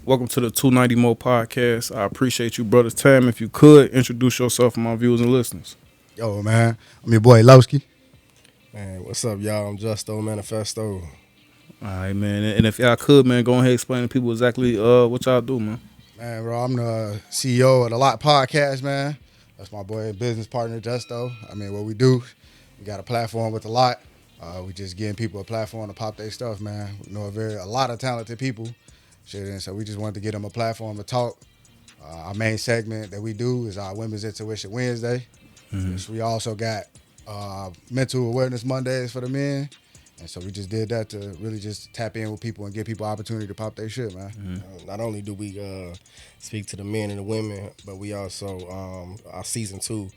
Welcome to the 290 Mo podcast. I appreciate you, brother's time. If you could introduce yourself to my viewers and listeners. Yo, man, I'm your boy Lowski. Man, what's up, y'all? I'm Justo, Manifesto. All right, man. And if y'all could, man, go ahead and explain to people exactly what y'all do, man. Man, bro, I'm the CEO of the Lot Podcast, man. That's my boy and business partner, Justo. I mean, what we do, we got a platform with the Lot. We just giving people a platform to pop their stuff, man. We know a lot of talented people. Shit, and so we just wanted to give them a platform to talk. Our main segment that we do is our Women's Intuition Wednesday. Which we also got Mental Awareness Mondays for the men. And so we just did that to really just tap in with people and give people opportunity to pop their shit, man. Not only do we speak to the men and the women, but we also, our season 2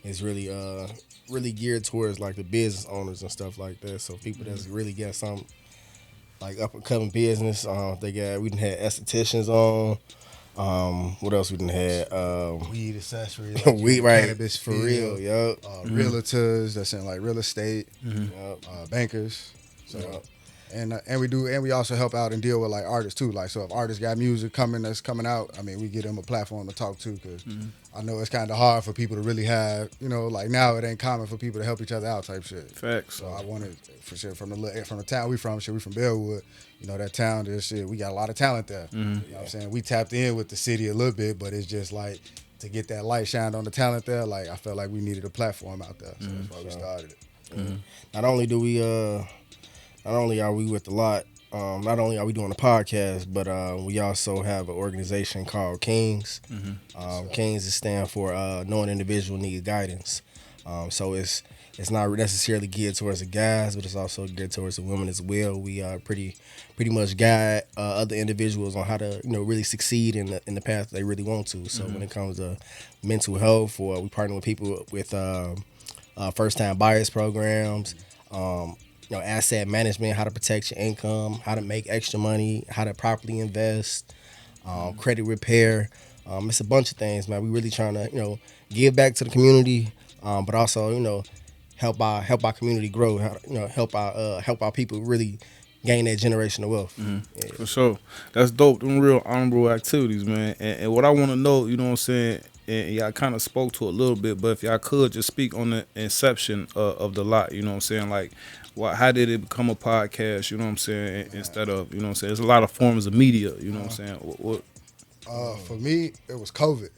is really geared towards like the business owners and stuff like that. So people that's really got some like up and coming business. We done had estheticians on. What else we done had? Weed accessories, weed, right? Cannabis For real, yup. Realtors that's in like real estate, bankers. So, and we also help out and deal with like artists too. Like, so if artists got music that's coming out, I mean, we give them a platform to talk to because I know it's kind of hard for people to really have, like now it ain't common for people to help each other out type shit. Facts. So I wanted for sure from the town we from, we from Bellwood. That town, this shit, we got a lot of talent there. You know what I'm saying? We tapped in with the city a little bit, but it's just like to get that light shined on the talent there, like I felt like we needed a platform out there. So that's why we started it. Not only are we with the Lot, not only are we doing a podcast, but we also have an organization called Kings. Kings is stand for Knowing Individual Need Guidance. So it's not necessarily geared towards the guys, but it's also geared towards the women as well. We pretty much guide other individuals on how to really succeed in the path they really want to. So when it comes to mental health, or we partner with people with first time buyers programs, asset management, how to protect your income, how to make extra money, how to properly invest, credit repair. It's a bunch of things, man. We really trying to give back to the community, but also help our community grow. Help our people really gain that generational wealth. Yeah. For sure. That's dope. Them real honorable activities, man. And what I want to know, you know what I'm saying, and y'all kind of spoke to it a little bit, but if y'all could just speak on the inception of the Lot, you know what I'm saying, like how did it become a podcast, you know what I'm saying, instead of, you know what I'm saying, there's a lot of forms of media, you know what I'm saying. What? For me, it was COVID.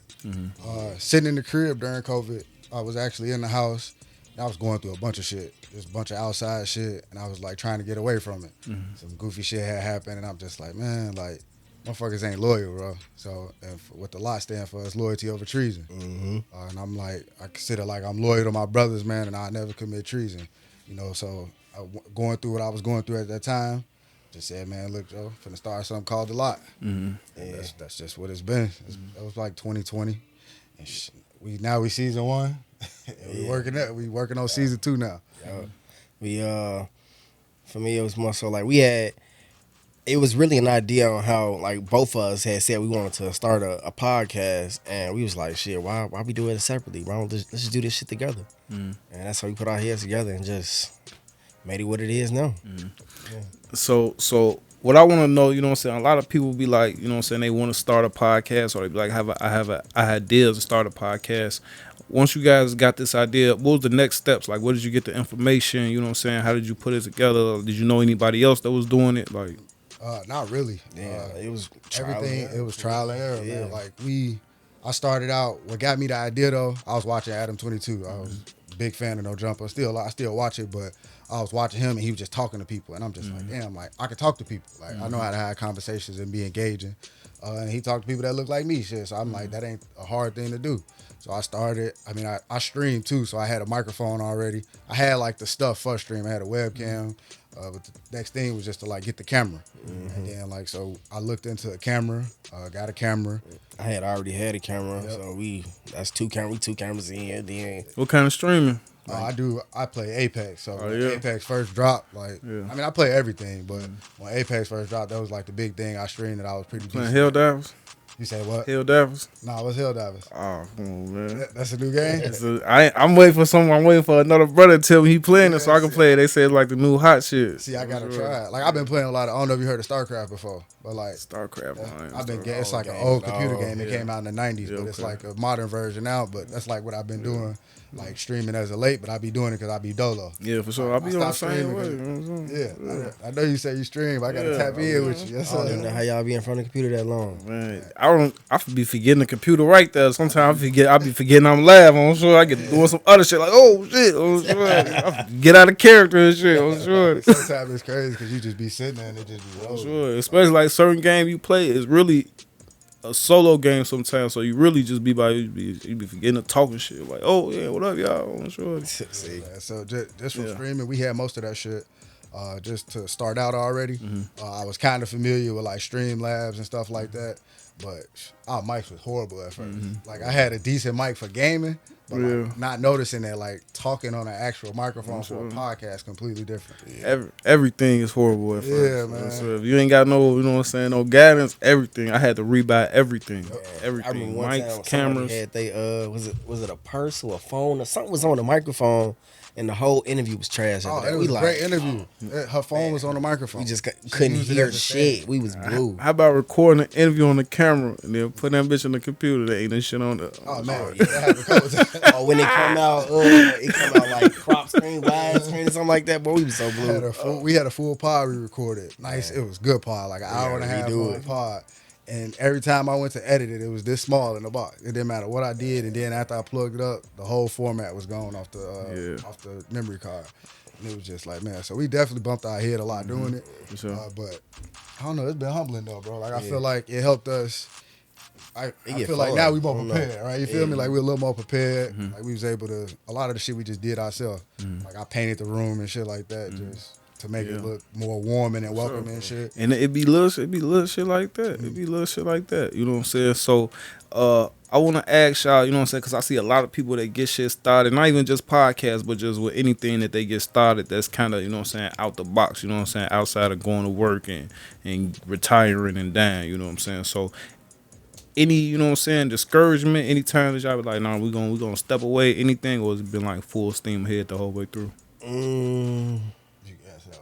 Sitting in the crib during COVID, I was actually in the house. I was going through a bunch of shit, just a bunch of outside shit, and I was like trying to get away from it. Some goofy shit had happened, and I'm just like, man, like, motherfuckers ain't loyal, bro. So, what the Lot stand for is loyalty over treason. And I'm like, I consider like I'm loyal to my brothers, man, and I never commit treason. So going through what I was going through at that time, just said, man, look, Joe, finna start something called the Lot. And that's just what it's been. That was like 2020, and we season 1. We working on season 2 now. For me, it was more so like it was really an idea on how like both of us had said we wanted to start a podcast, and we was like, shit, why we do it separately? Let's just do this shit together. And that's how we put our heads together and just made it what it is now. So what I want to know, you know what I'm saying, a lot of people be like, you know what I'm saying, they want to start a podcast, or they be like, I have ideas to start a podcast. Once you guys got this idea, what was the next steps? Like, where did you get the information? You know what I'm saying? How did you put it together? Did you know anybody else that was doing it? Like, not really. It was everything. It was trial and error, man. Like I started out. What got me the idea though? I was watching Adam 22. I was a big fan of No Jumper. I still watch it, but I was watching him and he was just talking to people, and I'm just like, damn, like I could talk to people. Like I know how to have conversations and be engaging. And he talked to people that look like me, shit. So I'm like, that ain't a hard thing to do. So I started. I mean, I streamed too, so I had a microphone already. I had like the stuff for stream. I had a webcam, but the next thing was just to like get the camera. And then like, so I looked into a camera, got a camera. I already had a camera, so that's two cameras in. Then what kind of streaming? I play Apex, so when Apex first dropped, I mean, I play everything, but when Apex first dropped, that was like the big thing I streamed that I was pretty playing decent. Helldivers. You say what? Hill Davis. Nah, what's Hill Divers? Oh, come on, man. That's a new game? I'm waiting for someone. I'm waiting for another brother to tell me he playing it so I can see. play it. They said it's like the new hot shit. See, I gotta try it. Like, I've been playing a lot of, I don't know if you heard of StarCraft before, but like, StarCraft. I've been getting, it's like an old computer game that came out in the 90s, but it's like a modern version now, but that's like what I've been doing, like streaming as of late, but I be doing it because I be dolo. Yeah, for sure. I'll be on the same way. You know what I'm saying? Yeah, I know you say you stream, but I gotta tap in with you. Yes, I don't even sir. know how y'all be in front of the computer that long. Man, I be forgetting the computer right there. Sometimes I be forgetting I'm live. I'm sure I get doing some other shit like, oh shit, I get out of character and shit. I'm sure. Sometimes it's crazy because you just be sitting there and it just be rolling. Sure, especially like certain game you play is really a solo game sometimes, so you really just be you be forgetting to talk and shit. Like, oh yeah, what up, y'all? I'm sure. See, so just from streaming, we had most of that shit. Just to start out already, I was kind of familiar with like Streamlabs and stuff like that, but our mics was horrible at first. Like I had a decent mic for gaming, but like, not noticing that like talking on an actual microphone for a podcast completely different. Everything is horrible at first. Yeah, man. So if you ain't got no, you know what I'm saying, no guidance, everything. I had to rebuy everything. I Everything. remember one time Mics, somebody cameras. had was it a purse or a phone or something was on the microphone, and the whole interview was trash. Oh, it was a great interview. Her phone was on the microphone. We just couldn't used it hear as a shit. stage. We was blue. How about recording an interview on the camera and then put that bitch on the computer? There ain't no shit on the. Oh man, that happened a couple times. Or when it come out, it come out like crop screen, wide screen, or something like that. Boy, we was so blue. We had a full pod we recorded. Nice, it was good pod, like an hour and a half long pod. And every time I went to edit it, it was this small in the box. It didn't matter what I did, and then after I plugged it up, the whole format was gone off the memory card. And it was just like, man, so we definitely bumped our head a lot doing it. For sure. But I don't know, it's been humbling though, bro. Like I feel like it helped us. I feel like fun. now we more prepared, right? You feel me? Like we're a little more prepared. Like we was able to, a lot of the shit we just did ourselves. Like I painted the room and shit like that just to make it look more warming and welcoming and shit. And it be little shit like that. It be little shit like that. You know what I'm saying? So, I want to ask y'all, you know what I'm saying? Because I see a lot of people that get shit started, not even just podcasts, but just with anything that they get started that's kind of, you know what I'm saying, out the box, you know what I'm saying, outside of going to work and retiring and dying, you know what I'm saying? So, any, you know what I'm saying, discouragement, anytime that y'all be like, nah, we gonna step away, anything, or has it been like full steam ahead the whole way through? You can answer that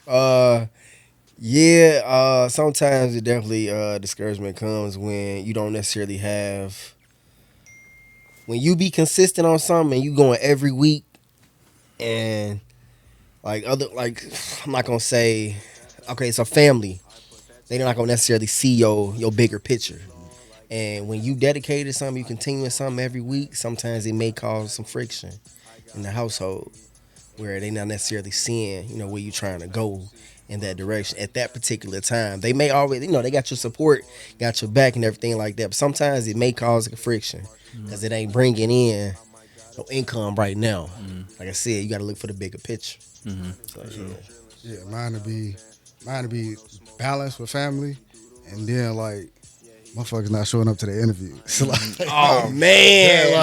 one first. Sometimes it definitely discouragement comes when you don't necessarily have, when you be consistent on something and you going every week, and I'm not gonna say, okay, it's a family, they're not gonna necessarily see your bigger picture. And when you dedicate to something, you continue with something every week, sometimes it may cause some friction in the household where they not necessarily seeing, where you trying to go in that direction at that particular time. They may already, they got your support, got your back and everything like that, but sometimes it may cause a friction because it ain't bringing in no income right now. Like I said, you got to look for the bigger picture. So, Yeah, mine to be balanced with family, and then like motherfuckers not showing up to the interview. So, like, oh man,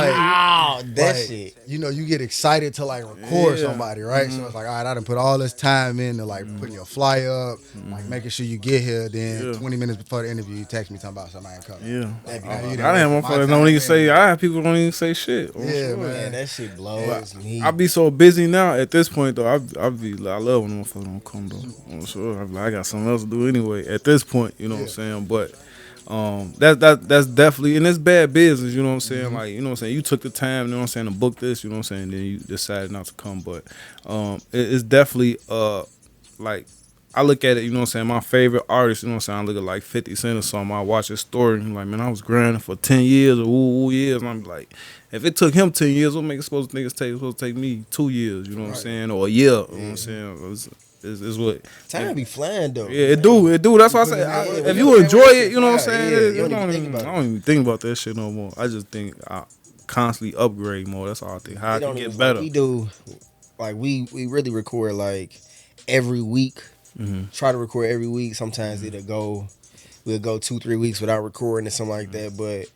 that like, shit. You get excited to like record somebody, right? So it's like, all right, I done put all this time into like putting your fly up, like making sure you get here. Then 20 minutes before the interview, you text me talking about somebody ain't coming. Yeah, I I have motherfuckers don't even say. I have people don't even say shit. Yeah, man. Man, that shit blows me. I be so busy now. At this point though, I love when motherfuckers don't come though. I'm sure. I got something else to do anyway. At this point, you know what I'm saying, but. That's definitely, and it's bad business, you know what I'm saying? Like, you know what I'm saying? You took the time, you know what I'm saying, to book this, you know what I'm saying, then you decided not to come. But it's definitely like I look at it, you know what I'm saying, my favorite artist, you know what I'm saying, I look at like 50 Cent or something, I watch his story, and I'm like, man, I was grinding for 10 years or years, and I'm like, if it took him 10 years, what make it supposed to take me 2 years, you know what I'm saying, or a year, you know what I'm saying? Is what Time be flying though. Yeah, it do. That's why I say if you enjoy it, you know what I'm saying. I don't even think about that shit no more. I just think I constantly upgrade more. That's all I think. How I can get better. We do, like we really record like every week. Try to record every week. Sometimes we'll go 2-3 weeks without recording or something like that. But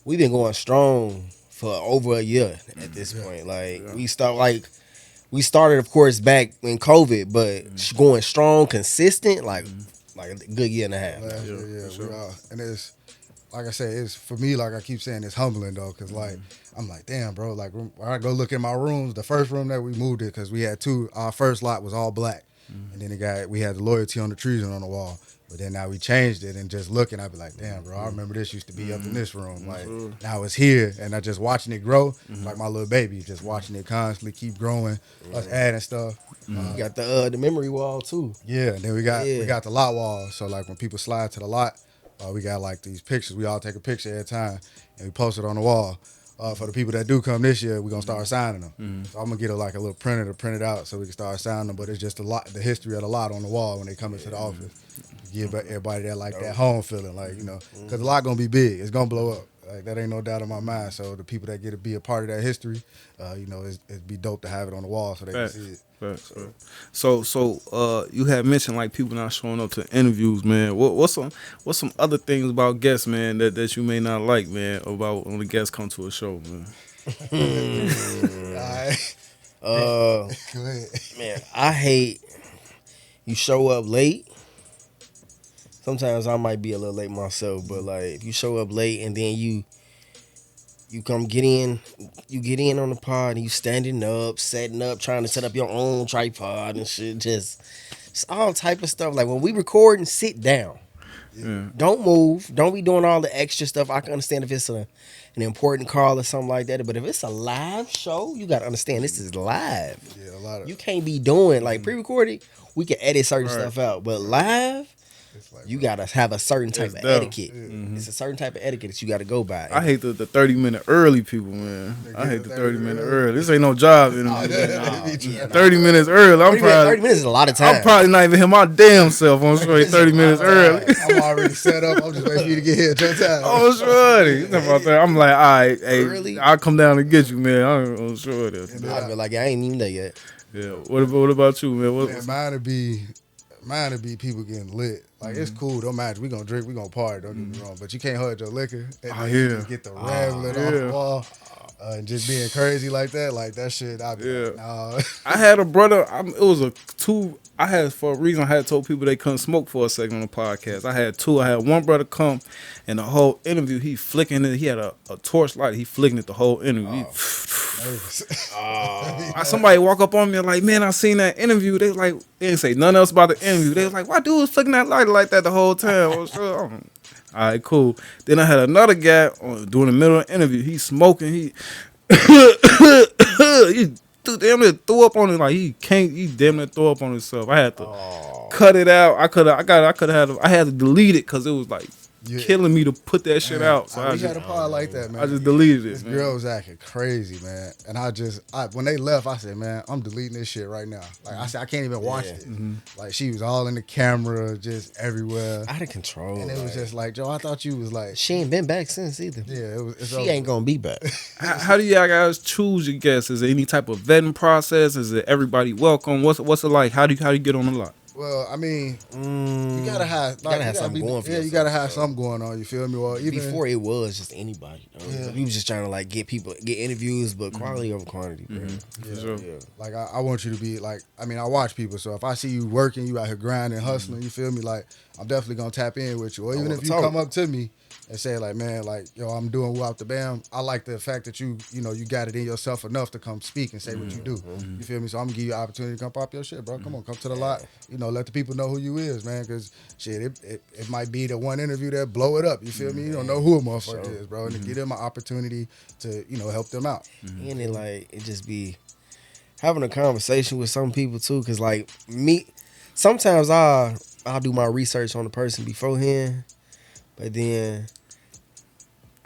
we've been going strong for over a year at this point. Like we started, of course, back in COVID, but going strong, consistent, like like a good year and a half. Last Yeah, year, for sure. we all, and it's like I said, it's for me. Like I keep saying, it's humbling though, because like I'm like, damn, bro. Like when I go look in my rooms, the first room that we moved it, because we had two. Our first lot was all black, and then we had the loyalty on the trees and on the wall. But then now we changed it, and just looking, I'd be like, damn, bro. I remember this used to be up in this room. Like now it's here, and I just watching it grow, like my little baby, just watching it constantly keep growing, us adding stuff. You got the memory wall too. Yeah, and then we Yeah. got the lot wall. So like when people slide to the lot, we got like these pictures. We all take a picture every time, and we post it on the wall. For the people that do come this year, we're gonna start signing them. So I'm gonna get a little printer to print it out so we can start signing them. But it's just the history of the lot on the wall when they come into the office. Give everybody that home feeling, like because the lot gonna be big. It's gonna blow up. Like that ain't no doubt in my mind. So the people that get to be a part of that history, it'd be dope to have it on the wall so they can see it. Facts. So you had mentioned like people not showing up to interviews, man. What's some other things about guests, man, that you may not like, man, about when the guests come to a show, man? Alright. Uh, Go ahead. man, I hate you show up late. Sometimes I might be a little late myself, but like if you show up late and then you get in on the pod and you standing up, setting up, trying to set up your own tripod and shit, just all type of stuff. Like when we record and sit down. Yeah. Don't move. Don't be doing all the extra stuff. I can understand if it's an important call or something like that. But if it's a live show, you got to understand this is live. Yeah, a lot of You can't be doing like pre-recorded. We can edit certain stuff out, but live, it's like, you gotta have a certain type It's of dope. etiquette. It's a certain type of etiquette that you got to go by. I hate the 30-minute early people, man. They I get hate the the 30 30-minute minute early. This ain't no job interview. yeah, 30 minutes early. 30 minutes is a lot of time. I'm probably not even here my damn self on straight 30 minutes early. I'm already set up. I'm just waiting for you to get here at your time. Oh, shorty. I'm like, all right, hey, Early? I'll come down and get you, man. I'm sure that. I feel like I ain't even there yet. Yeah. What about you, man? Man, mine would be people getting lit. Like it's cool, don't matter. We gonna drink, we gonna party. Don't get me wrong, but you can't hold your liquor. And Oh, then you yeah. just get the rambling off yeah. the wall, and just being crazy like that shit. I be like, nah. I had a brother. It was I had, for a reason, I had told people they couldn't smoke for a second on the podcast. I had two. I had one brother come, and the whole interview, he flicking it. He had a torch light. He flicking it the whole interview. Somebody walk up on me and like, man, I seen that interview. They didn't say nothing else about the interview. They was like, why dude was flicking that light like that the whole time? I was sure, all right, cool. Then I had another guy during the middle of the interview. He smoking. He damn near threw up on it. Like he damn near threw up on himself. I had to cut it out. I had to delete it because it was like killing me to put that shit out. So we had a pod like that, man. I just deleted This it. Man. girl was acting crazy, man. And when they left, I said, man, I'm deleting this shit right now. Like I said, I can't even watch it. Like she was all in the camera, just everywhere. Out of control. And it was just like, Joe, I thought you was like, She ain't been back since either. yeah, it's She ain't gonna be back. How do y'all guys choose your guests? Is there any type of vetting process? Is it everybody welcome? What's it like? How do you get on the lot? Well, I mean, you gotta have something going for you yourself, gotta have something going on. You feel me? Well, even Before it was just anybody. Yeah. We was just trying to like get interviews, but quality over quantity, bro. For sure. Yeah. like I want you to be like, I mean, I watch people, so if I see you working, you out here grinding, hustling, you feel me? Like I'm definitely gonna tap in with you. Or even wanna if you talk. come up to me and say like, man, like, yo, I'm doing woo out the bam. I like the fact that you got it in yourself enough to come speak and say what you do. You feel me? So I'm gonna give you an opportunity to come pop your shit, bro. Come on, come to the lot. Let the people know who you is, man. Cause shit, it might be the one interview that blow it up. You feel me? You don't know who a motherfucker is, bro. And to give them an opportunity to, help them out. And it just be having a conversation with some people too, cause like me, sometimes I'll do my research on the person beforehand, but then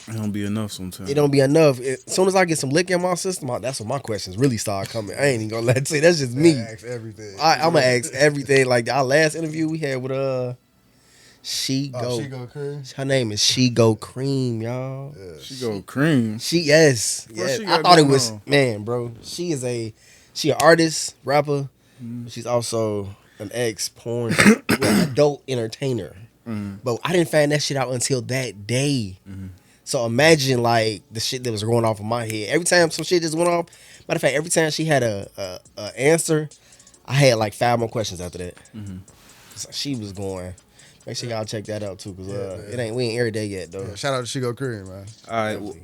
It don't be enough sometimes. it don't be enough. As soon as I get some lick in my system, that's when my questions really start coming. I ain't even gonna let you say that's just me. Ask everything. I'm gonna ask everything. Like our last interview we had with She Go. She go cream. Her name is She Go Cream, y'all. She go cream. Yes. What she I got thought it going was on? man, bro. She an artist, rapper. She's also an ex-porn adult entertainer. But I didn't find that shit out until that day. So imagine like the shit that was going off in my head. Every time some shit just went off, matter of fact, every time she had a answer, I had like 5 more questions after that. So she was going. Make sure y'all check that out too, cause man. we ain't every day yet though. Yeah, shout out to She Go Cream, man.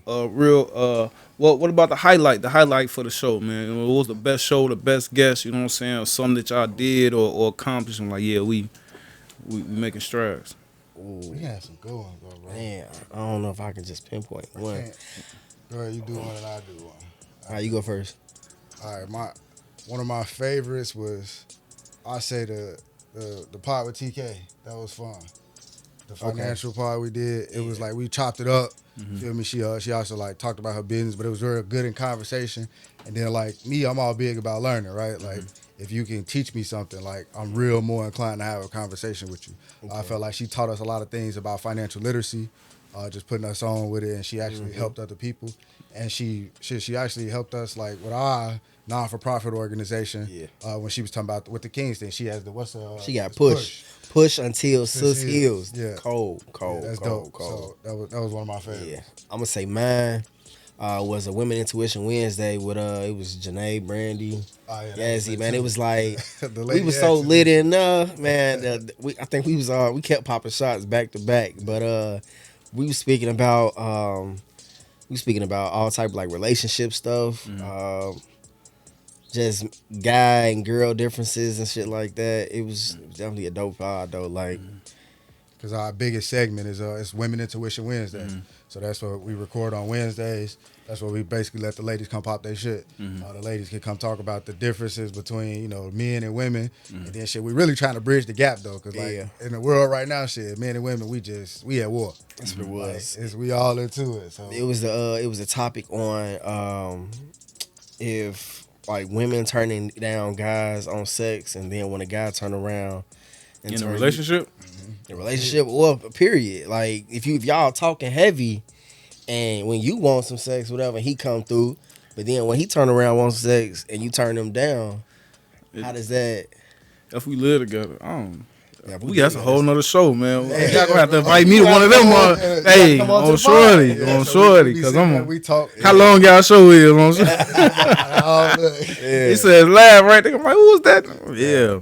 All right, what about the highlight for the show, man? What was the best show, the best guest? You know what I'm saying? Or something that y'all did or accomplished? I'm like, yeah, we making strides. We had some good ones, bro. Man, I don't know if I can just pinpoint one. Go ahead, you do one and I do one. All right, you go first. All right, one of my favorites was, I say the pod with TK. That was fun. The financial part we did, it was like we chopped it up. Feel me? She also like talked about her business, but it was very good in conversation. And then like me, I'm all big about learning, right? Like if you can teach me something, like I'm real more inclined to have a conversation with you. Okay. I felt like she taught us a lot of things about financial literacy, just putting us on with it, and she actually helped other people. And she actually helped us like with our non-for-profit organization. When she was talking about with the Kings thing, she has she got push until sis heals. Yeah, cold. That's cold, dope. So that was one of my favorites. Yeah, I'm gonna say mine was a Women Intuition Wednesday with it was Janae, Brandy, Yazzie, man. It was like we was so lit in man. I think we kept popping shots back to back, but we was speaking about all type of like relationship stuff. Just guy and girl differences and shit like that. It was definitely a dope pod though. Like, because our biggest segment is Women Intuition Wednesday. So that's what we record on Wednesdays. That's where we basically let the ladies come pop their shit. The ladies can come talk about the differences between men and women, and then shit. We really trying to bridge the gap though, because like in the world right now, shit, men and women, we at war. That's what it was. Like, we all into it. So it was a topic on if like women turning down guys on sex, and then when a guy turn around in a relationship, or period. Like if y'all talking heavy, and when you want some sex, whatever, he come through, but then when he turn around wants sex and you turn him down, how does that? If we live together, I don't. Yeah, that's a whole nother show, man. Y'all gonna have to invite me to one of them. Hey, on shorty, because How long y'all show is? He says live right there. I'm like, who was that? Yeah.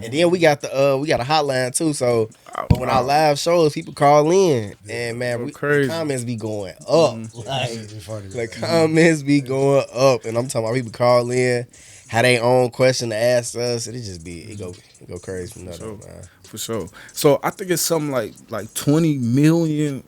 And then we got a hotline too. So when our live shows, people call in, and man, the comments be going up. The comments be going up, and I'm talking about people call in, have their own question to ask us, and it go crazy from nothing, man. For sure. So I think it's something like 20 million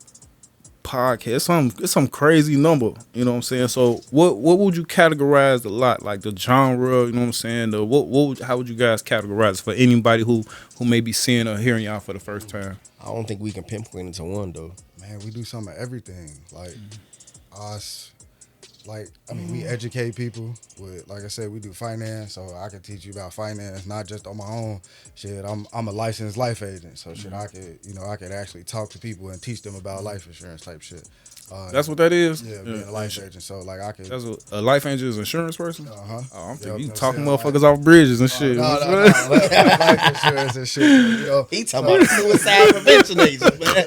podcasts. It's some crazy number. You know what I'm saying? So what would you categorize the lot? Like the genre, you know what I'm saying? How would you guys categorize it for anybody who may be seeing or hearing y'all for the first time? I don't think we can pinpoint it to one though. Man, we do some of everything. Like us. Like, I mean, we educate people with, like I said, we do finance, so I can teach you about finance, not just on my own. Shit, I'm a licensed life agent, so shit, I could actually talk to people and teach them about life insurance type shit. That's what that is? Yeah, being a life agent, so like I could. That's a life agent is an insurance person? Uh-huh. Oh, I'm thinking you talking motherfuckers off bridges and shit. No, life insurance and shit. He talking about suicide prevention agent, man.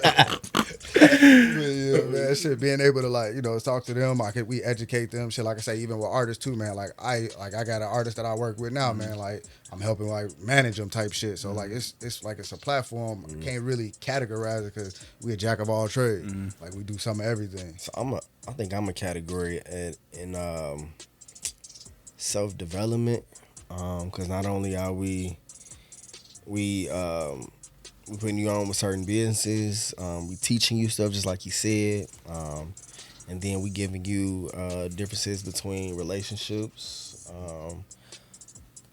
Yeah, man, shit, being able to talk to them, we educate them, shit. Like I say, even with artists too, man. Like I got an artist that I work with now, man. Like I'm helping like manage them type shit. So like it's like it's a platform. I can't really categorize it because we a jack of all trades. Like we do some of everything. So I think I'm a category in self development, because not only are we putting you on with certain businesses, we teaching you stuff just like you said, and then we giving you differences between relationships,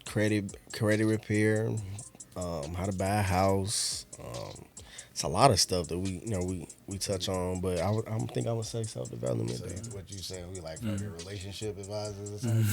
credit repair, how to buy a house. It's a lot of stuff that we touch on, but I think I would say self development. So what you saying? We like fucking relationship advisors or something?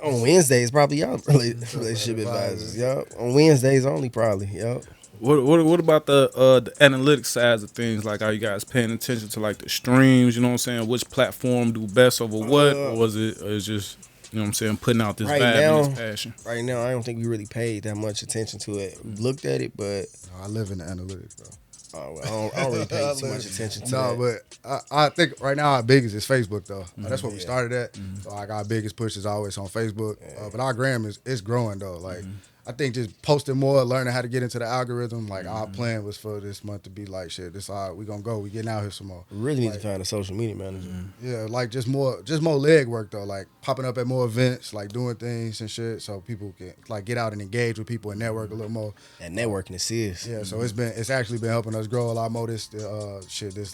On Wednesdays probably y'all relationship advisors. Yup. On Wednesdays only probably. Yup. What about the analytics sides of things? Like, are you guys paying attention to like the streams? You know what I'm saying? Which platform do best over what, or is it just you know what I'm saying, putting out this vibe and this passion? Right now, I don't think we really paid that much attention to it. We looked at it, but I live in the analytics, bro. Oh, well, I don't really pay too much attention to that. No, but I think right now our biggest is Facebook, though. That's what we started at. So like our biggest push is always on Facebook. But our gram is growing, though. Like I think just posting more, learning how to get into the algorithm. Like our plan was for this month to be like, shit, this all right, we gonna go. We getting out here some more. We really need to find a social media manager. Yeah, like just more leg work though. Like popping up at more events, like doing things and shit, so people can like get out and engage with people and network a little more. That networking is serious. Yeah, so it's actually been helping us grow a lot more this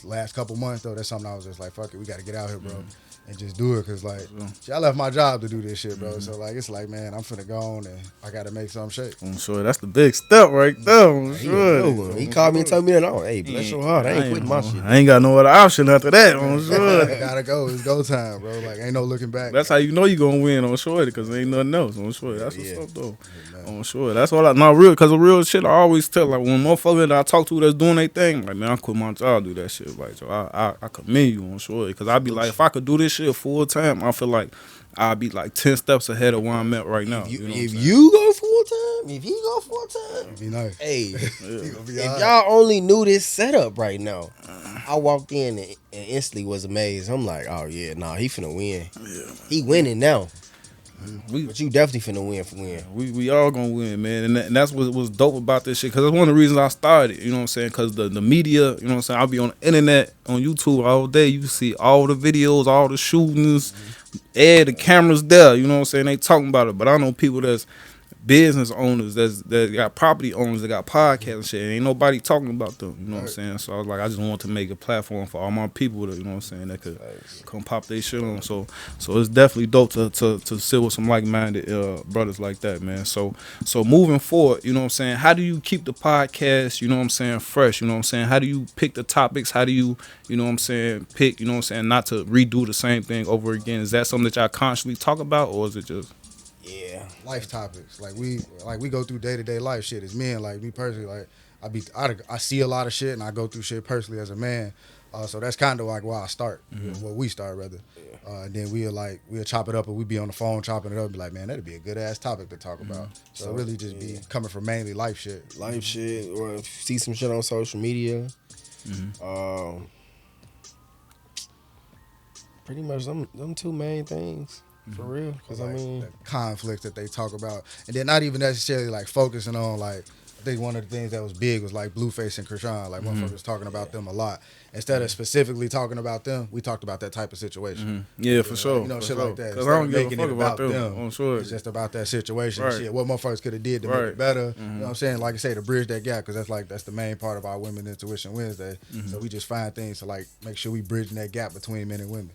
last couple months though. That's something I was just like, fuck it, we got to get out here, bro. And just do it, cause like I left my job to do this shit, bro. So like it's like, man, I'm finna go on and I gotta make something shake. I'm sure that's the big step right there. I'm sure. He called me and told me that, oh, hey, bless your heart, I ain't quitting my shit. I ain't got no other option after that. I'm sure. Gotta go. It's go time, bro. Like ain't no looking back. That's how you know you gonna win on short because ain't nothing else on short. That's what's up though. On short. That's all I not real because of real shit. I always tell like when motherfuckers that I talk to that's doing their thing, like man, I quit my job, do that shit. Like so I commend you on short because I be like if I could do this shit full time, I feel like I'd be like 10 steps ahead of where I'm at right now. If you go full time, if he go full time, It'd be nice. hey, If y'all only knew this setup right now, I walked in and instantly was amazed. I'm like, oh yeah, nah, he finna win. Yeah. He winning now. But you definitely finna win. We all gonna win, man, and that's what was dope about this shit. Cause that's one of the reasons I started. You know what I'm saying? Cause the media, you know what I'm saying. I'll be on the internet, on YouTube all day. You see all the videos, all the shootings, the cameras there. You know what I'm saying? They talking about it, but I know people that's business owners that got property owners that got podcasts and shit. Ain't nobody talking about them. You know what I'm saying? So I was like, I just want to make a platform for all my people that, you know what I'm saying, that could come pop their shit on. So it's definitely dope to sit with some like-minded brothers like that, man. So moving forward, you know what I'm saying, how do you keep the podcast, you know what I'm saying, fresh? You know what I'm saying? How do you pick the topics? How do you know what I'm saying, pick, you know what I'm saying, not to redo the same thing over again? Is that something that y'all constantly talk about, or is it just life topics? Like we go through day-to-day life shit as men. Like me personally, like I see a lot of shit and I go through shit personally as a man. So that's kind of like where I start, where we start rather. And then we'll chop it up and we be on the phone chopping it up and be like, man, that'd be a good ass topic to talk about. So really just be coming from mainly life shit. Or see some shit on social media. Pretty much them two main things. For real, because like, I mean, the conflicts that they talk about, and then not even necessarily like focusing on like. I think one of the things that was big was like Blueface and Krishan, like motherfuckers talking about them a lot. Instead of specifically talking about them, we talked about that type of situation. Yeah, for sure. You know, for shit sure. like that. Because I don't give a fuck about them. I'm sure. It's just about that situation. Right. Shit, what motherfuckers could have did to make it better. You know what I'm saying? Like I say, to bridge that gap, because that's the main part of our Women Intuition Wednesday. So we just find things to like make sure we bridging that gap between men and women.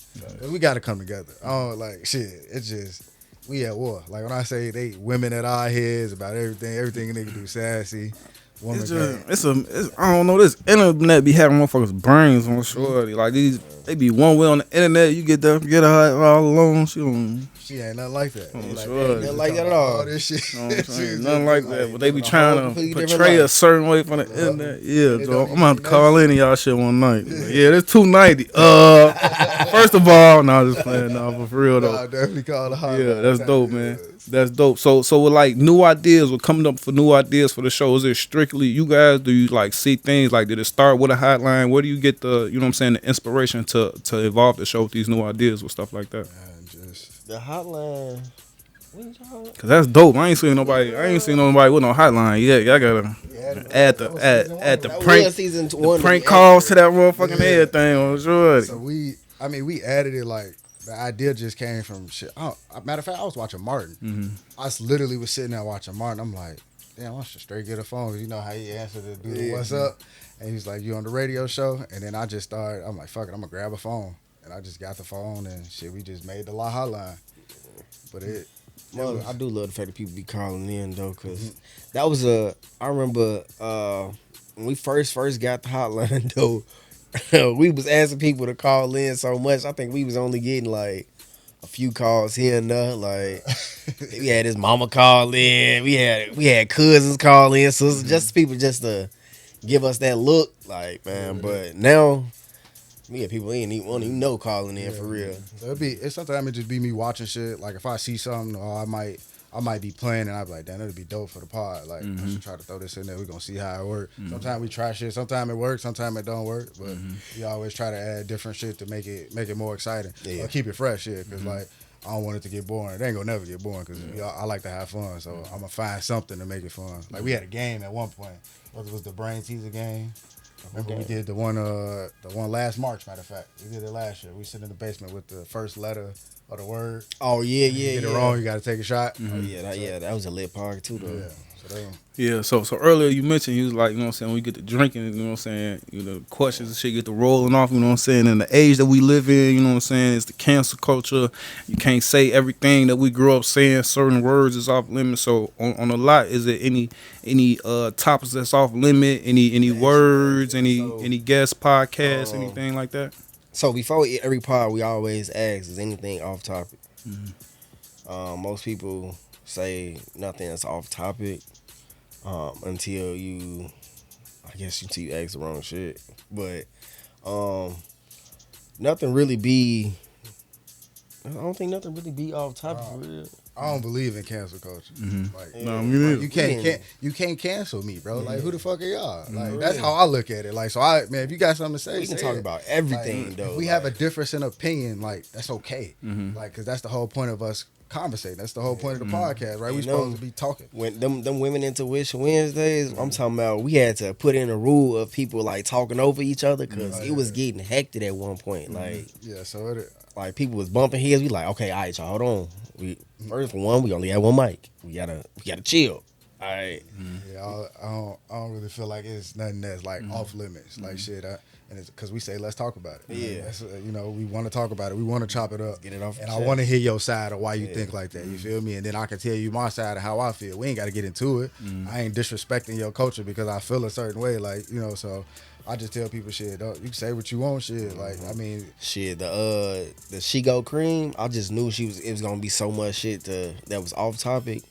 We got to come together. Oh, like shit, it's just. We at war. Like when I say they women at our heads about everything a nigga do sassy. It's I don't know, this internet be having motherfuckers' brains on shorty. Like they be one way on the internet, you get her all alone. She ain't nothing like that. Like, nothing like that at all. This shit. Nothing like that. But they be trying to portray a certain way from the internet. Yeah, so I'm gonna have to call in y'all shit one night. Yeah, it's 290. First of all, just playing. But for real though. I'll definitely call the hotline. Yeah, that's dope, man. That's dope. So with like new ideas, we're coming up for new ideas for the show. Is it strictly you guys? Do you like see things like, did it start with a hotline? Where do you get the, you know what I'm saying, the inspiration to evolve the show with these new ideas with stuff like that? The hotline. Cause that's dope. I ain't seen nobody with no hotline yet. Y'all gotta add the prank calls to that motherfucking everything on sure. So we added it like. The idea just came from shit. Matter of fact, I was watching Martin. I literally was sitting there watching Martin. I'm like, damn, I should straight get a phone. You know how he answered the dude, what's up? And he's like, you on the radio show? And then I just started, I'm like, fuck it, I'm going to grab a phone. And I just got the phone and shit, we just made the La hotline. But I do love the fact that people be calling in, though, because that was I remember when we first got the hotline, though, we was asking people to call in so much. I think we was only getting like a few calls here and there. Like we had his mama call in, we had cousins call in, so just people just to give us that look. Like man, but now we have people won't even know calling in for real. So sometimes it just be me watching shit. Like if I see something, or I might be playing and I'd be like, damn, that'd be dope for the pod. Like, I should try to throw this in there. We're going to see how it works. Sometimes we try shit. Sometimes it works. Sometimes it don't work. But we always try to add different shit to make it more exciting. Or keep it fresh, Because, like, I don't want it to get boring. It ain't gonna never get boring because I like to have fun. So I'm gonna find something to make it fun. Like we had a game at one point. Whether it was the brain teaser game. Remember we did the one last March. Matter of fact, we did it last year. We sit in the basement with the first letter of the word. Oh yeah, If you get it wrong, you got to take a shot. Oh yeah, that was a lit party too though. Yeah, so earlier you mentioned you was like, you know what I'm saying, when we get to drinking, you know what I'm saying, questions and shit get to rolling off, you know what I'm saying, and the age that we live in, you know what I'm saying, it's the cancel culture. You can't say everything that we grew up saying, certain words is off limits. So on a lot, is there any topics that's off limit, any words, any guest podcasts, anything like that? So before every pod, we always ask, is anything off topic? Most people say nothing that's off topic until you ask the wrong shit. But nothing really be. I don't think nothing really be off topic for real. I don't believe in cancel culture. Like, No, me neither. you can't cancel me, bro. Like, who the fuck are y'all? Like, that's how I look at it. Like, so if you got something to say, We can talk about everything though. If we have a difference in opinion, like that's okay. Like, cause that's the whole point of us conversating. That's the whole point of the podcast, right? We supposed to be talking. When them women Intuition Wednesdays, I'm talking about we had to put in a rule of people like talking over each other because it was getting hectic at one point. Like like people was bumping heads. We like, okay, all right, y'all, hold on. First for one, we only have one mic. We gotta chill. All right. Yeah, I don't really feel like it's nothing that's like off limits. Like shit, and it's because we say let's talk about it. Yeah, that's, we want to talk about it. We want to chop it up. Get it off. And I want to hear your side of why you think like that. You feel me? And then I can tell you my side of how I feel. We ain't got to get into it. I ain't disrespecting your culture because I feel a certain way. Like so. I just tell people shit. You can say what you want, shit. Like I mean, shit. The She Go Cream. I just knew it was gonna be so much shit that was off topic.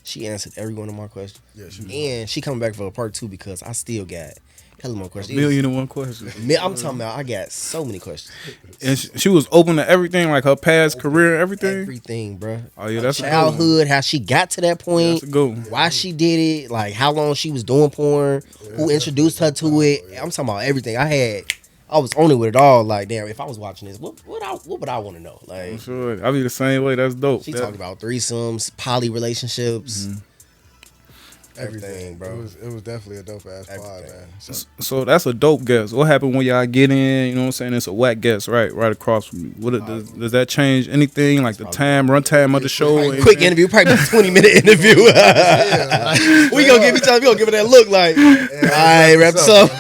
She answered every one of my questions. Yeah, and she coming back for a part 2 because I still got hella more questions. 1,000,001 questions. I'm talking about I got so many questions. And she was open to everything, like her past career and everything. Everything, bro. Oh yeah, that's childhood, how she got to that point, that's a good one. Why she did it, like how long she was doing porn, who introduced her to it. I'm talking about everything. I was on it with it all. Like, damn, if I was watching this, what would I want to know? Like, I'm sure I'll be the same way. That's dope. She talked about threesomes, poly relationships. Everything, bro. It was definitely a dope ass pod, man. So that's a dope guest. What happened when y'all get in? You know what I'm saying? It's a whack guest, right across from you. Does that change anything? Like the run time of the show? Quick interview, probably 20-minute interview. We gonna give it that look like, all right, wrap this up.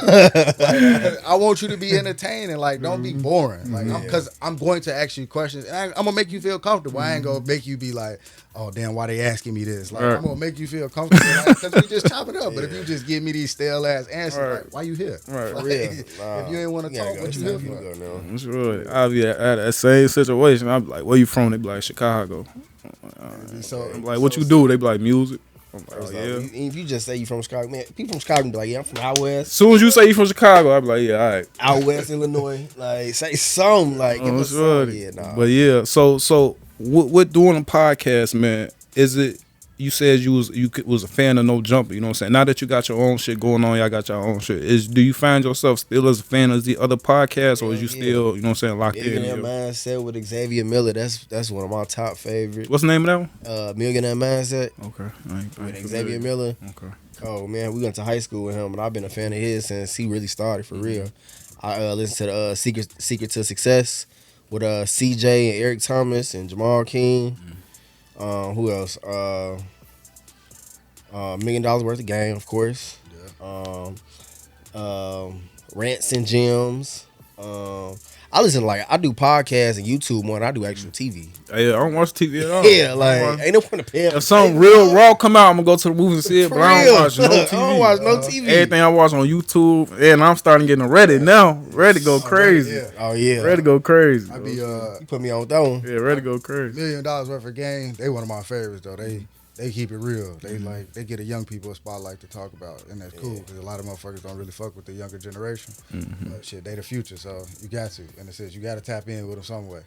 I want you to be entertaining. Like, don't be boring. Like, because I'm going to ask you questions, and I'm gonna make you feel comfortable. I ain't gonna make you be like, oh damn, why they asking me this? Like, I'm gonna make you feel comfortable because we just chop it up. But if you just give me these stale ass answers, like, why you here? Right. Like, if you ain't want to talk, what you here for? That's right. I'll be at that same situation. I'm like, where you from? They be like, Chicago. I'm like, what you do? They be like, music. I'm like, If you just say you from Chicago, man, people from Chicago be like, yeah, I'm from out west. As soon as you say you from Chicago, I be like, yeah, all right. Out west Illinois, like say something, like give us something. Yeah, nah. But yeah, so what doing a podcast, man? Is it? You said you was a fan of No Jumper, you know what I'm saying? Now that you got your own shit going on, y'all got your own shit. Do you find yourself still as a fan of the other podcasts, or is you still, you know what I'm saying, locked in? Millionaire Mindset with Xavier Miller. That's one of my top favorites. What's the name of that one? Millionaire Mindset. Okay. With Xavier Miller. Okay. Oh man, we went to high school with him, and I've been a fan of his since he really started for real. I listened to the Secret to Success with CJ and Eric Thomas and Jamal King. Who else? $1 Million Worth of Game, of course. Yeah. Rants and Gems. I listen I do podcasts and YouTube more than I do actual TV. Yeah, I don't watch TV at all. Yeah, like ain't no point to pay. If something real raw come out, I'm gonna go to the movies and see it. But I don't watch no TV. I don't watch no TV. Everything I watch on YouTube, and I'm starting getting Reddit now. Reddit go crazy. Oh yeah, Reddit go crazy. I be you put me on that one. Yeah, Reddit go crazy. $1 Million Worth of Game. They one of my favorites though. They they keep it real. They they get a young people a spotlight to talk about, and that's cool because a lot of motherfuckers don't really fuck with the younger generation. But shit, they the future, so you got to. And it says you got to tap in with them some way.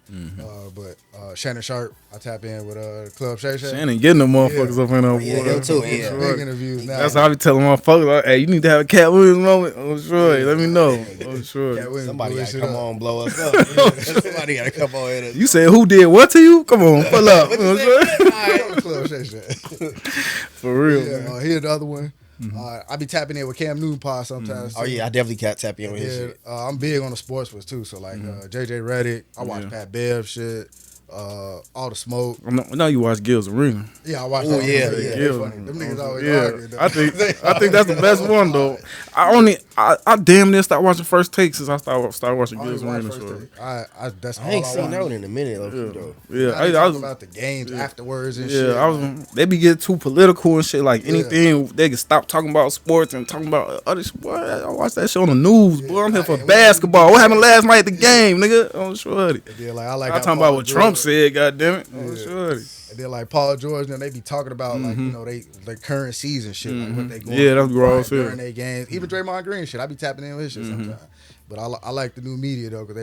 But Shannon Sharp, I tap in with Club Shay Shay. Shannon getting the motherfuckers up in there. Yeah, him too. Yeah. Big interviews now. That's how I be telling motherfuckers, like, hey, you need to have a Cat Williams moment. I'm sure. Let me know. I'm sure. Cat Williams Somebody blew got to shit come up. on and blow us up. Somebody got to come on in. You said who did what to you? Come on, pull up. You know what I'm saying? Club Shay Shay. For real, Yeah, man. here's the other one. I be tapping in with Cam Newton pod sometimes. Oh yeah, I definitely can't tap in with his Yeah, shit. I'm big on the sports ones too. So like JJ Redick, I watch Pat Bev shit, all the smoke. I know you watch Gil's Arena. Yeah, I watch. Oh, that. yeah, They yeah. funny. Them niggas always Yeah, arguing. though. I think that's the best one though. I damn near stopped watching First Take since I started watching I Gil's only watch Arena. First So. Take. That's all I ain't I seen watch. that one in a minute though. Yeah, I I was about the games afterwards and Yeah, shit. I was. They be getting too political and shit. Like anything, they can stop talking about sports and talking about other shit. Boy, I watch that shit on the news. Boy, I'm here for basketball. What happened last night at the game, nigga? I'm sure. Yeah, like I like. I'm how talking Paul about what Trump George- said. Goddamn it, I'm sure. And then like Paul George, and they be talking about like the current season shit, like what they going Yeah, that's through what I was during saying. their games. Even Draymond Green shit, I be tapping in with his shit sometimes. But I like the new media though, because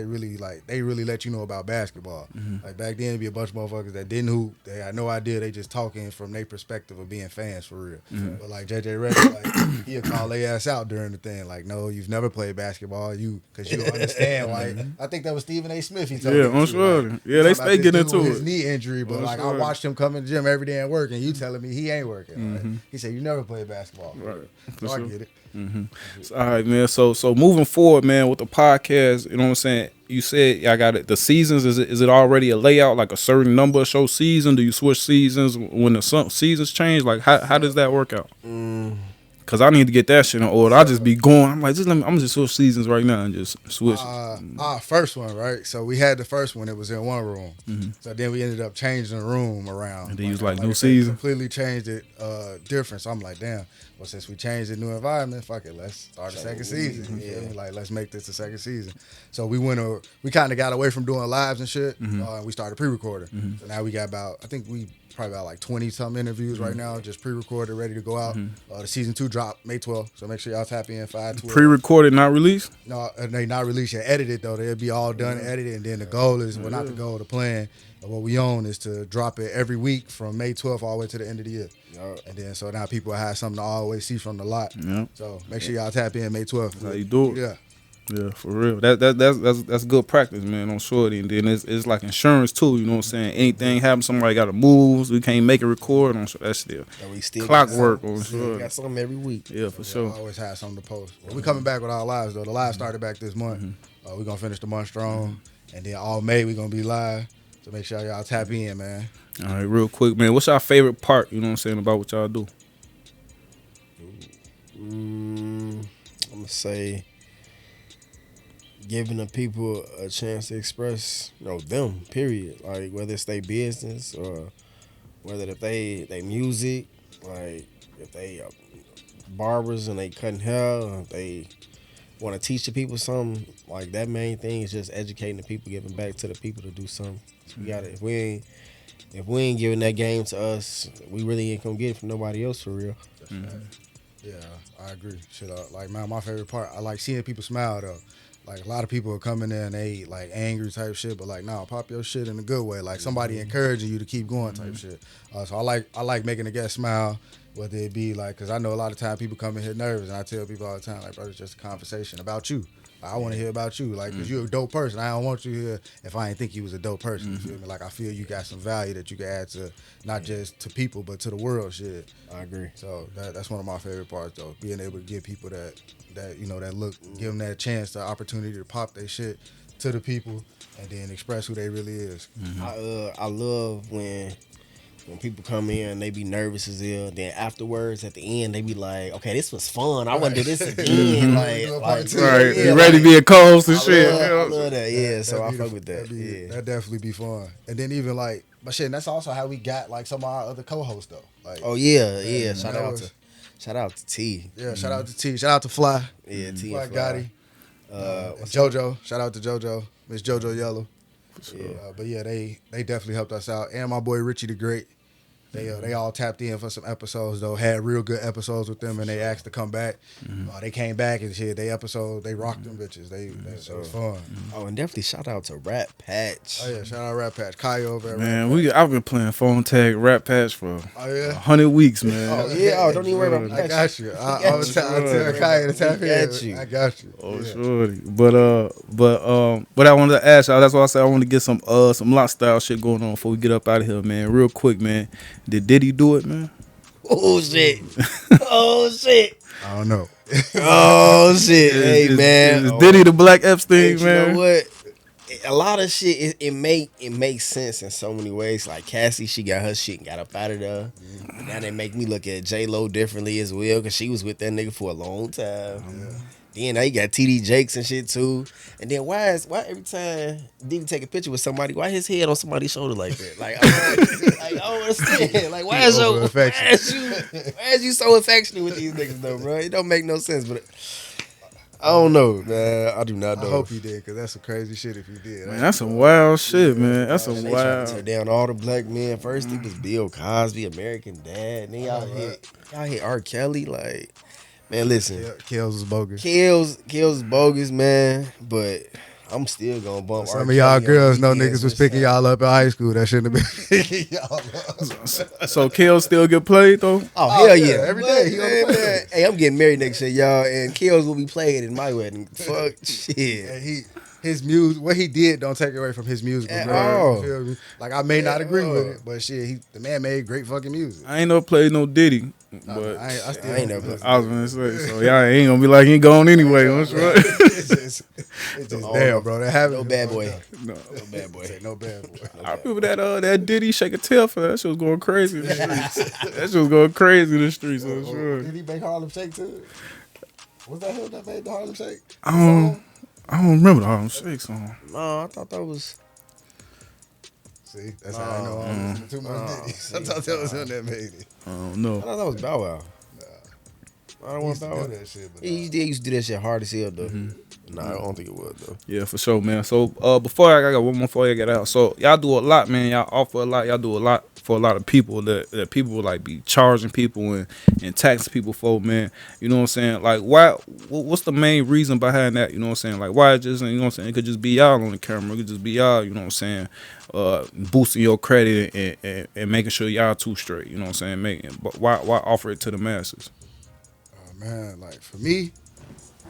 they really let you know about basketball. Like back then, it'd be a bunch of motherfuckers that didn't hoop. They had no idea. They just talking from their perspective of being fans for real. But like JJ Redick, like he'll call their ass out during the thing. Like, no, you've never played basketball. Because you don't understand. Like I think that was Stephen A. Smith. He told Yeah, me I'm too, sure. like, Yeah, they talking about stay this getting dude into with it. his knee injury, but I'm like sure. I watched him come in the gym every day and work, and you telling me he ain't working. Right? He said you never played basketball. Right. For So I sure. get it. All right, man. So moving forward, man, with the podcast, you know what I'm saying? You said y'all got it. The seasons, is it already a layout, like a certain number of show season? Do you switch seasons when the seasons change? Like how does that work out? Cause I need to get that shit in order. I just be going. I'm like, I'm just switch seasons right now and just switch. First one, right? So we had the first one. It was in one room. So then we ended up changing the room around. And then you was like, I new said, season? Completely changed it different. So I'm like, damn. Well, since we changed the new environment, fuck it. Let's start the second season. You feel me? Like, let's make this the second season. So we kind of got away from doing lives and shit. We started pre-recording. So now we got I think we probably about like 20-something interviews right now, just pre-recorded, ready to go out. The season 2 dropped May 12th, so make sure y'all tap in 5/12. Pre-recorded, not released. No, they not released yet. Edited though, they'll be all done, edited, and then the goal is, well, not the goal, the plan. What we own is to drop it every week from May 12th all the way to the end of the year. And then so now people have something to always see from the lot. So make sure y'all tap in May 12th. That's how you do it. Yeah. Yeah, for real. That's good practice, man, on shorty. And then it's like insurance too, you know what I'm saying? Anything happens, somebody gotta move, we can't make a record on that's still And we still clockwork on still shorty. got something every week. Yeah, for I sure. always have something to post. But we coming back with our lives though. The live started back this month. We're gonna finish the month strong. And then all May we gonna be live. So make sure y'all tap in, man. All right, real quick, man. What's your favorite part, you know what I'm saying, about what y'all do? I'm gonna say giving the people a chance to express, them. Period. Like whether it's their business or whether if they music, like if they barbers and they cutting hair, or if they want to teach the people something. Like that main thing is just educating the people, giving back to the people to do something. So we got If we ain't giving that game to us, we really ain't gonna get it from nobody else for real. Yeah, I agree. Shit, like man, my favorite part, I like seeing people smile though. Like a lot of people are coming in and they like angry type shit, but like nah, pop your shit in a good way. Like somebody encouraging you to keep going type shit. So I like making the guest smile, whether it be like, cause I know a lot of time people come in here nervous, and I tell people all the time like, bro, it's just a conversation about you. I want to hear about you, like, cause you're a dope person. I don't want you here if I ain't think you was a dope person. You feel me? Like I feel you got some value that you can add to not just to people but to the world. Shit. I agree. So that's one of my favorite parts though, being able to give people that look, give them that chance, the opportunity to pop their shit to the people and then express who they really is. I love when people come in and they be nervous as hell. Then afterwards, at the end, they be like, "Okay, this was fun. I want to do this again." Right, you ready to be a co-host and shit. I love that. Yeah, so I fuck with that. That definitely be fun. And then even like, but shit, and that's also how we got like some of our other co-hosts though. Like, Oh yeah. Shout out to T. yeah, shout out to T, shout out to Fly, Yeah, T Fly and Gotti, What's JoJo, shout out to JoJo, Miss JoJo Yellow. But yeah, they definitely helped us out, and my boy Richie the Great. They all tapped in for some episodes though. Had real good episodes with them, and they asked to come back. They came back and shit. They rocked them bitches. It was fun. Oh, and definitely shout out to Rat Patch. Oh yeah, shout out Rap Patch, Kyle over at Man, Rat Patch. I've been playing phone tag rap patch for Oh yeah. 100 weeks, man. Oh yeah, oh don't even worry about I Patch. got you. I tell Kyle to tap Got in. you. I got you. Oh, Yeah. shorty. But I wanted to ask y'all. That's why I said I want to get some lot style shit going on before we get up out of here, man. Real quick, man. Did Diddy do it, man? Oh shit. Oh shit. I don't know. Oh shit. Hey man. Is Diddy the Black Epstein, Hey, man? you know what? A lot of shit it makes sense in so many ways. Like Cassie, she got her shit and got up out of there. And now they make me look at J-Lo differently as well, because she was with that nigga for a long time. Then now you got TD Jakes and shit too. And then why every time Diddy take a picture with somebody, why his head on somebody's shoulder like that? Like I don't understand. Like why is you so affectionate with these niggas though, bro? It don't make no sense. But I don't know, man. I do not know. I hope he did, because that's some crazy shit if he did. Man, that's some wild shit, man. That's some They trying to tear wild. down all the black men. First it was Bill Cosby, American Dad. Then y'all hit R. Kelly. Like, man, listen. Kills was bogus. Kills is bogus, man. But I'm still gonna bump Some R. of y'all Kelly on girls know weekends niggas was this picking time. y'all up in high school. That shouldn't have been picking y'all up. So Kel still get played though? Oh, hell yeah, yeah. every day he on the Man, plane. man. Hey, I'm getting married next year, y'all, and Kills will be playing in my wedding. Fuck shit. And his music, what he did, don't take away from his music. At bro. all. You feel me? Like I may not agree with all. it, but shit, the man made great fucking music. I ain't never played no Diddy, but I still I ain't don't never- listen. I was gonna say, so y'all ain't gonna be like he gone anyway. That's right. It's just Oh, damn, bro. That happened. No bad boy. No. No bad boy. Say no bad boy. I remember that Diddy shake a tail for that. That shit was going crazy in the streets. That shit was going crazy in the streets. I'm sure. Did he make Harlem Shake too? Was that him that made the Harlem Shake? I don't remember the Harlem Shake song. No, I thought that was. See, that's how I know I was listening too much Diddy. I thought that was him that made it. I don't I know. thought that was Bow Wow. I don't He want used to Bow Wow. do that shit, but He used to do that shit hard as hell though. Nah, I don't think it was though. Yeah, for sure, man. So before I got one more before I get out. So y'all do a lot, man. Y'all offer a lot. Y'all do a lot for a lot of people that people will like be charging people and taxing people for, man. You know what I'm saying? Like what's the main reason behind that? You know what I'm saying? Like why it just, you know what I'm saying? It could just be y'all on the camera. It could just be y'all, you know what I'm saying? Boosting your credit and making sure y'all too straight. You know what I'm saying? But why offer it to the masses? man, like for me,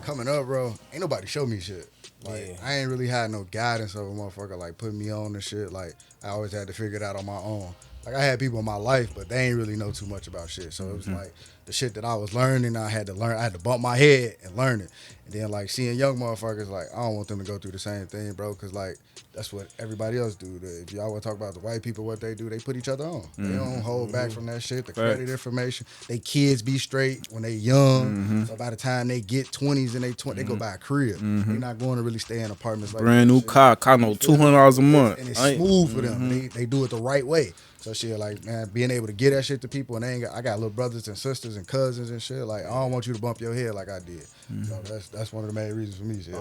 coming up, bro, ain't nobody show me shit. Like Yeah. I ain't really had no guidance of a motherfucker like putting me on and shit. Like I always had to figure it out on my own. Like I had people in my life, but they ain't really know too much about shit. So it was like the shit that I was learning, I had to learn. I had to bump my head and learn it. And then like seeing young motherfuckers, like I don't want them to go through the same thing, bro. Cause like that's what everybody else do. If y'all want to talk about the white people, what they do, they put each other on. They don't hold back from that shit. The credit information. They kids be straight when they young. So by the time they get 20s and they go buy a crib. They not going to really stay in apartments like Brand that new shit. car, $200 a month. And it's I ain't- smooth for them. They do it the right way. So shit, like man, being able to get that shit to people, and I got little brothers and sisters and cousins and shit. Like I don't want you to bump your head like I did. So that's one of the main reasons for me. Shit.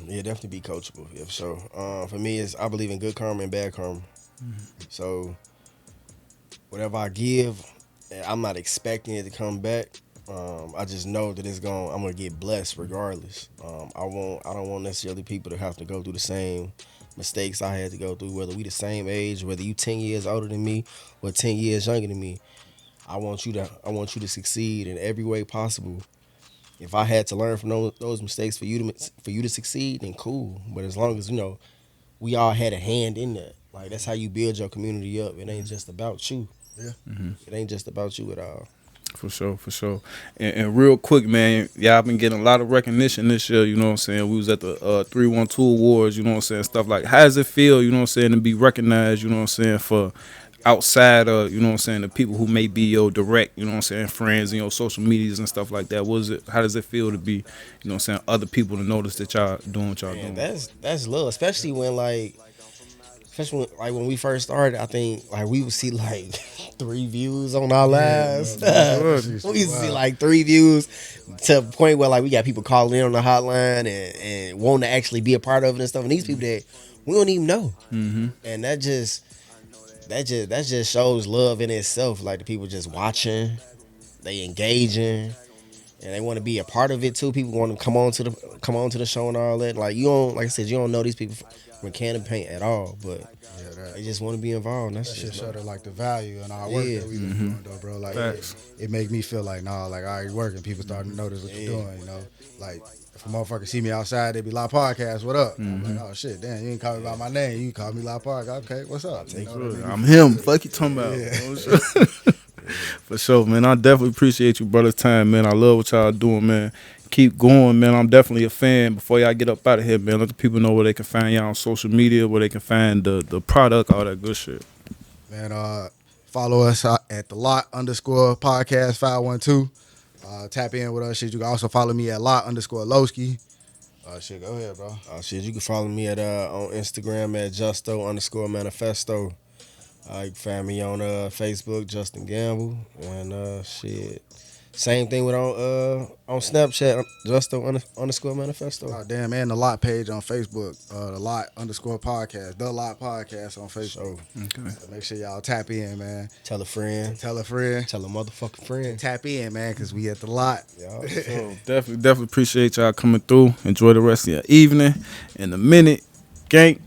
Yeah, definitely be coachable. Yeah, for sure. For me, I believe in good karma and bad karma. So whatever I give, I'm not expecting it to come back. I just know that I'm gonna get blessed regardless. I don't want necessarily people to have to go through the same mistakes I had to go through, whether we the same age, whether you 10 years older than me or 10 years younger than me. I want you to succeed in every way possible. If I had to learn from those mistakes for you to succeed, then cool. But as long as we all had a hand in that. Like that's how you build your community up. It ain't just about you. Yeah. It ain't just about you at all. For sure. And real quick, man, y'all been getting a lot of recognition this year, you know what I'm saying? We was at the 312 Awards, you know what I'm saying? Stuff like, how does it feel, you know what I'm saying, to be recognized, you know what I'm saying, for outside of, you know what I'm saying, the people who may be your direct, you know what I'm saying, friends and your social medias and stuff like that? How does it feel to be, you know what I'm saying, other people to notice that y'all doing what y'all Man, doing? that's love, especially when we first started. I think like we would see like 3 views on our lives. We used to see like 3 views to a point where like we got people calling in on the hotline and wanting to actually be a part of it and stuff. And these people that we don't even know, and that just that just shows love in itself. Like the people just watching, they engaging, and they want to be a part of it too. People want to come on to the show and all that. Like you don't, like I said, you don't know these people from can of paint at all, but Yeah, they just want to be involved. That's that shit just showed her like the value in our work Yeah. that we been doing though, bro. Like Facts. it make me feel like nah, like I already working. People starting to notice what you're doing, you know. Like if a motherfucker see me outside, they be like podcast, what up? I'm like, oh shit, damn, you ain't call me by my name, you call me like podcast. Okay, what's up? You know what I mean? I'm him. Fuck you talking about. For sure, man. I definitely appreciate you, brother's time, man. I love what y'all doing, man. Keep going, man. I'm definitely a fan. Before y'all get up out of here, man, let the people know where they can find y'all on social media, where they can find the product, all that good shit. Man, follow us at the lot_podcast 512. Tap in with us. Shit, you can also follow me at lot_Lowski. Shit, go ahead, bro. shit. You can follow me at on Instagram at Justo_Manifesto. You can find me on Facebook, Justin Gamble, and shit. Same thing with on Snapchat, Justo_Manifesto. Oh, damn, and the lot page on Facebook. The lot_podcast. The lot podcast on Facebook. Okay. So make sure y'all tap in, man. Tell a friend. Tell a friend. Tell a motherfucking friend. Tap in, man, because we at the lot. Y'all. So definitely appreciate y'all coming through. Enjoy the rest of your evening. In a minute, gang.